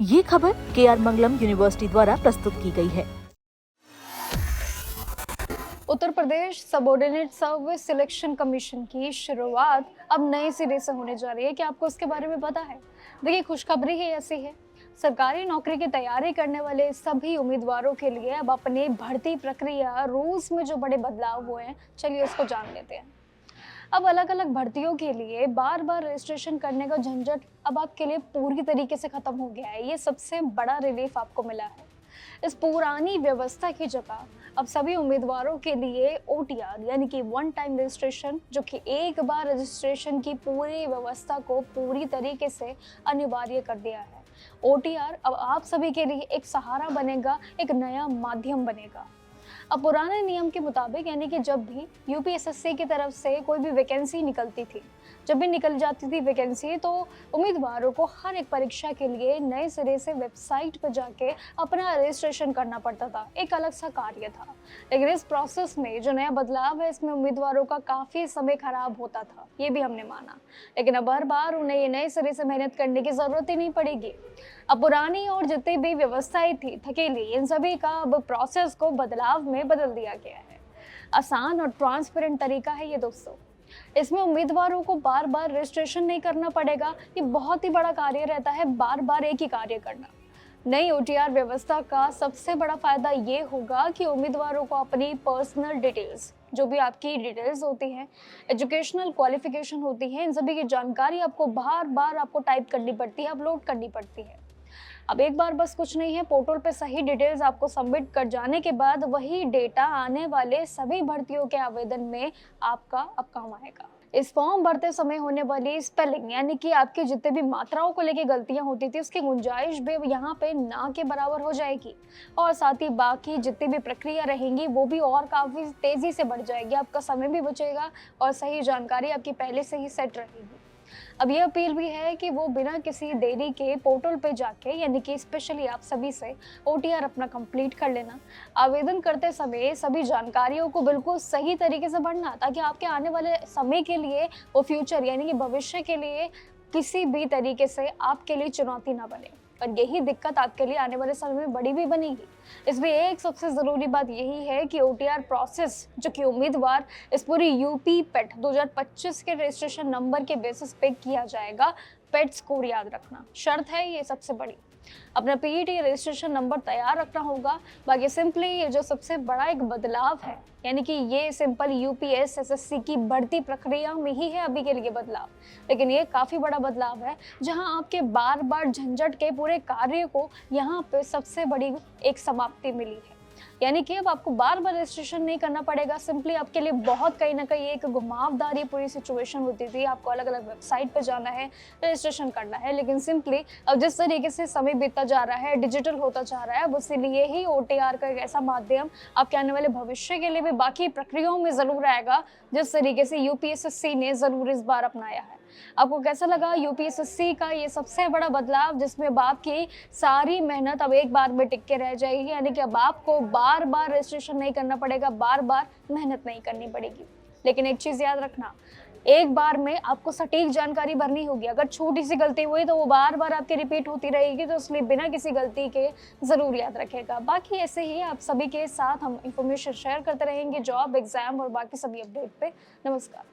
ये खबर KR मंगलम university द्वारा प्रस्तुत की गई है। Uttar Pradesh subordinate service selection commission की शुरुआत अब नए सिरे से होने जा रही है। क्या आपको इसके बारे में पता है? देखिए, खुशखबरी ही ऐसी है। सरकारी नौकरी की तैयारी करने वाले सभी उम्मीदवारों के लिए अब अपनी भर्ती प्रक्रिया रूल्स में जो बड़े बदलाव हुए हैं, चलिए उसको जान लेते हैं। अब अलग अलग भर्तियों के लिए बार बार रजिस्ट्रेशन करने का झंझट अब आपके लिए पूरी तरीके से खत्म हो गया है। ये सबसे बड़ा रिलीफ आपको मिला है। इस पुरानी व्यवस्था की जगह अब सभी उम्मीदवारों के लिए OTR यानी कि वन टाइम रजिस्ट्रेशन, जो कि एक बार रजिस्ट्रेशन की पूरी व्यवस्था को पूरी तरीके से अनिवार्य कर दिया है। OTR अब आप सभी के लिए एक सहारा बनेगा, एक नया माध्यम बनेगा। अब पुराने नियम के मुताबिक यानी कि जब भी UPSSC की तरफ से कोई भी वैकेंसी निकलती थी, जब भी निकल जाती थी वैकेंसी, तो उम्मीदवारों को हर एक परीक्षा के लिए नए सिरे से वेबसाइट पर जाके अपना रजिस्ट्रेशन करना पड़ता था। एक अलग सा कार्य था। लेकिन इस प्रोसेस में जो नया बदलाव है, इसमें उम्मीदवारों का काफ़ी समय खराब होता था, ये भी हमने माना। लेकिन अब हर बार उन्हें ये नए सिरे से मेहनत करने की ज़रूरत ही नहीं पड़ेगी। अब पुरानी और जितनी भी व्यवस्थाएं थी थकेली, इन सभी का अब प्रोसेस को बदलाव में बदल दिया गया है। आसान और ट्रांसपेरेंट तरीका है ये दोस्तों। इसमें उम्मीदवारों को बार बार रजिस्ट्रेशन नहीं करना पड़ेगा। ये बहुत ही बड़ा कार्य रहता है, बार बार एक ही कार्य करना। नई OTR व्यवस्था का सबसे बड़ा फायदा ये होगा कि उम्मीदवारों को अपनी पर्सनल डिटेल्स, जो भी आपकी डिटेल्स होती हैं, एजुकेशनल क्वालिफिकेशन होती है, इन सभी की जानकारी आपको बार बार आपको टाइप करनी पड़ती है, अपलोड करनी पड़ती है। अब एक बार बस कुछ नहीं है, पोर्टल पे सही डिटेल्स आपको सबमिट कर जाने के बाद वही डेटा आने वाले सभी भर्तियों के आवेदन में आपका अब काम आएगा। इस फॉर्म भरते समय होने वाली स्पेलिंग यानी कि आपकी जितने भी मात्राओं को लेके गलतियां होती थी, उसकी गुंजाइश भी यहाँ पे ना के बराबर हो जाएगी। और साथ ही बाकी जितनी भी प्रक्रिया रहेंगी वो भी और काफ़ी तेज़ी से बढ़ जाएगी। आपका समय भी बचेगा और सही जानकारी आपकी पहले से ही सेट रहेगी। अब ये अपील भी है कि वो बिना किसी देरी के पोर्टल पे जाके, यानी कि स्पेशली आप सभी से OTR अपना कंप्लीट कर लेना। आवेदन करते समय सभी जानकारियों को बिल्कुल सही तरीके से भरना, ताकि आपके आने वाले समय के लिए वो फ्यूचर यानी कि भविष्य के लिए किसी भी तरीके से आपके लिए चुनौती ना बने। और यही दिक्कत आपके लिए आने वाले समय में बड़ी भी बनेगी। इसमें एक सबसे ज़रूरी बात यही है कि OTR प्रोसेस, जो कि उम्मीदवार इस पूरी UP PET 2025 के रजिस्ट्रेशन नंबर के बेसिस पे किया जाएगा। PET स्कोर याद रखना शर्त है, ये सबसे बड़ी। अपना PET रजिस्ट्रेशन नंबर तैयार रखना होगा। बाकी सिंपली ये जो सबसे बड़ा एक बदलाव है, यानी कि ये सिंपल UPSSC की भर्ती प्रक्रिया में ही है अभी के लिए बदलाव। लेकिन ये काफ़ी बड़ा बदलाव है, जहां आपके बार बार झंझट के पूरे कार्य को यहाँ पे सबसे बड़ी एक समाप्ति मिली है। यानी कि अब आपको बार बार रजिस्ट्रेशन नहीं करना पड़ेगा। सिंपली आपके लिए बहुत कहीं ना कहीं एक घुमावदार पूरी सिचुएशन होती थी। आपको अलग अलग वेबसाइट पे जाना है, रजिस्ट्रेशन करना है। लेकिन सिंपली अब जिस तरीके से समय बीतता जा रहा है, डिजिटल होता जा रहा है, अब इसीलिए ही OTR का एक ऐसा माध्यम आपके आने वाले भविष्य के लिए भी बाकी प्रक्रियाओं में ज़रूर आएगा, जिस तरीके से UPSSC ने ज़रूर इस बार अपनाया है। आपको कैसा लगा UPSSC का ये सबसे बड़ा बदलाव, जिसमें अब आपकी सारी मेहनत अब एक बार में टिक के रह जाएगी? यानी कि अब आपको बार बार रजिस्ट्रेशन नहीं करना पड़ेगा, बार बार मेहनत नहीं करनी पड़ेगी। लेकिन एक चीज़ याद रखना, एक बार में आपको सटीक जानकारी भरनी होगी। अगर छोटी सी गलती हुई तो वो बार बार आपकी रिपीट होती रहेगी, तो इसलिए बिना किसी गलती के ज़रूर याद रखेगा। बाकी ऐसे ही आप सभी के साथ हम इंफॉर्मेशन शेयर करते रहेंगे, जॉब, एग्जाम और बाकी सभी अपडेट पे। नमस्कार।